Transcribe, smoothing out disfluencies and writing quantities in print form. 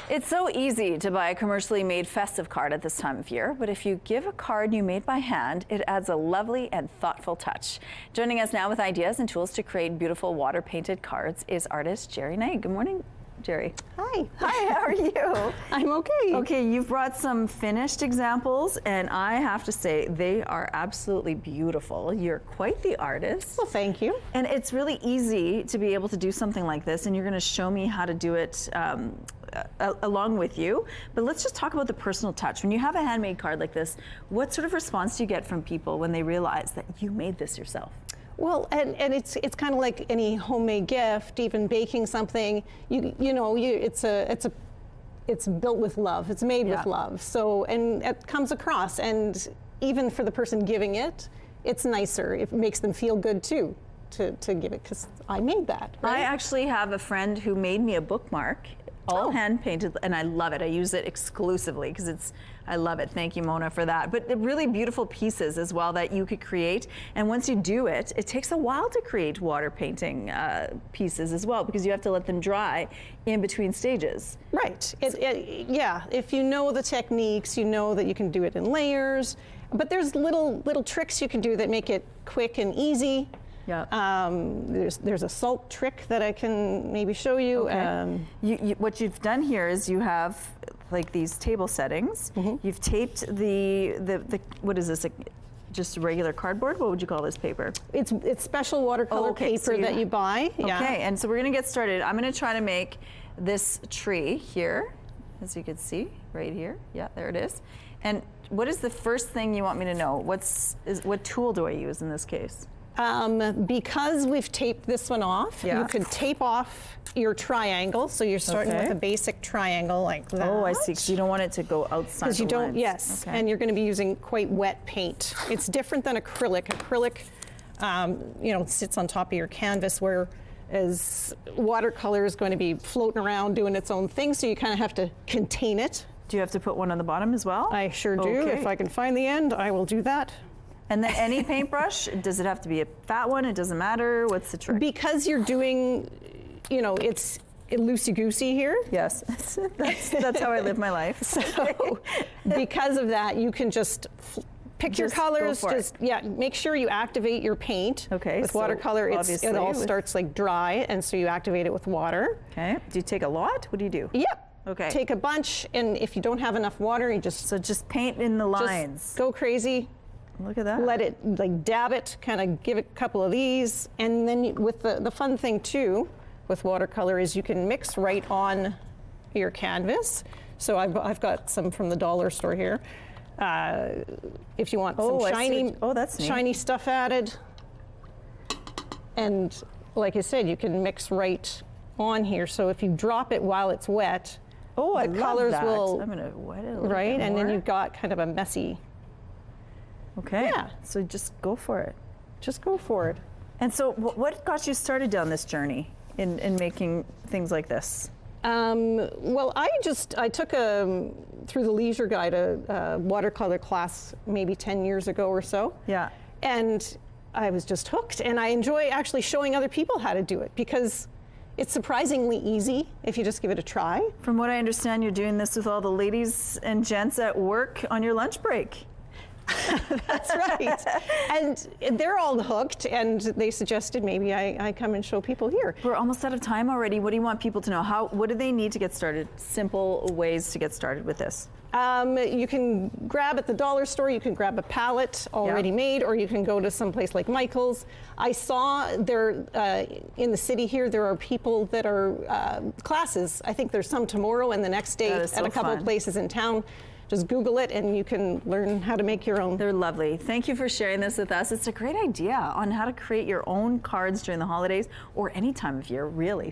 It's so easy to buy a commercially made festive card at this time of year, but if you give a card you made by hand, it adds a lovely and thoughtful touch. Joining us now with ideas and tools to create beautiful water-painted cards is artist Gerri Knight. Good morning, Gerri. Hi. Hi, how are you? I'm okay. Okay, you've brought some finished examples, and I have to say they are absolutely beautiful. You're quite the artist. Well, thank you. And it's really easy to be able to do something like this, and you're going to show me how to do it along with you. But let's just talk about the personal touch. When you have a handmade card like this, what sort of response do you get from people when they realize that you made this yourself? Well, and it's kind of like any homemade gift, even baking something. It's built with love. It's made with love. So, and it comes across. And even for the person giving it, it's nicer. It makes them feel good too to give it, because I made that. Right? I actually have a friend who made me a bookmark, all hand painted, and I love it. I use it exclusively because I love it. Thank you, Mona, for that. But really beautiful pieces as well that you could create. And once you do it, it takes a while to create water painting pieces as well, because you have to let them dry in between stages. Right. Yeah. If you know the techniques, you know that you can do it in layers. But there's little tricks you can do that make it quick and easy. Yeah. There's a salt trick that I can maybe show you. Okay. What you've done here is you have like these table settings. Mm-hmm. You've taped the what is this? Just regular cardboard? What would you call this paper? It's special watercolor paper that you buy. Okay, and so we're gonna get started. I'm gonna try to make this tree here, as you can see right here. Yeah, there it is. And what is the first thing you want me to know? What tool do I use in this case? Because we've taped this one off, you could tape off your triangle. So you're starting with a basic triangle like that. Oh, I see. So you don't want it to go outside. Because you don't, yes. Okay. And you're going to be using quite wet paint. It's different than acrylic. Acrylic, sits on top of your canvas, whereas watercolor is going to be floating around doing its own thing. So you kind of have to contain it. Do you have to put one on the bottom as well? I sure do. If I can find the end, I will do that. And then any paintbrush, does it have to be a fat one? It doesn't matter. What's the trick? Because you're doing, it's loosey-goosey here. Yes, that's how I live my life. So because of that, you can just pick your colors. Make sure you activate your paint. Okay. With watercolor, it all starts like dry, and so you activate it with water. Okay. Do you take a lot? What do you do? Yep. Okay. Take a bunch, and if you don't have enough water, you just paint in the lines. Just go crazy. Look at that. Let it, dab it, kind of give it a couple of these. And then with the fun thing too, with watercolor is you can mix right on your canvas. So I've got some from the dollar store here. If you want some shiny stuff added. And like I said, you can mix right on here. So if you drop it while it's wet, the colors will, I'm gonna wet it a little right? bit And more. then you've got kind of a messy. Okay. Yeah. So just go for it. Just go for it. And so what got you started down this journey in making things like this? Well, I took through the Leisure Guide a watercolor class maybe 10 years ago or so. Yeah. And I was just hooked, and I enjoy actually showing other people how to do it because it's surprisingly easy if you just give it a try. From what I understand, you're doing this with all the ladies and gents at work on your lunch break. That's right. And they're all hooked, and they suggested maybe I come and show people here. We're almost out of time already. What do you want people to know? What do they need to get started? Simple ways to get started with this. You can grab at the dollar store, you can grab a palette already made, or you can go to some place like Michael's. I saw there in the city here, there are people that are classes. I think there's some tomorrow and the next day at a couple of places in town. Just Google it and you can learn how to make your own. They're lovely. Thank you for sharing this with us. It's a great idea on how to create your own cards during the holidays or any time of year, really.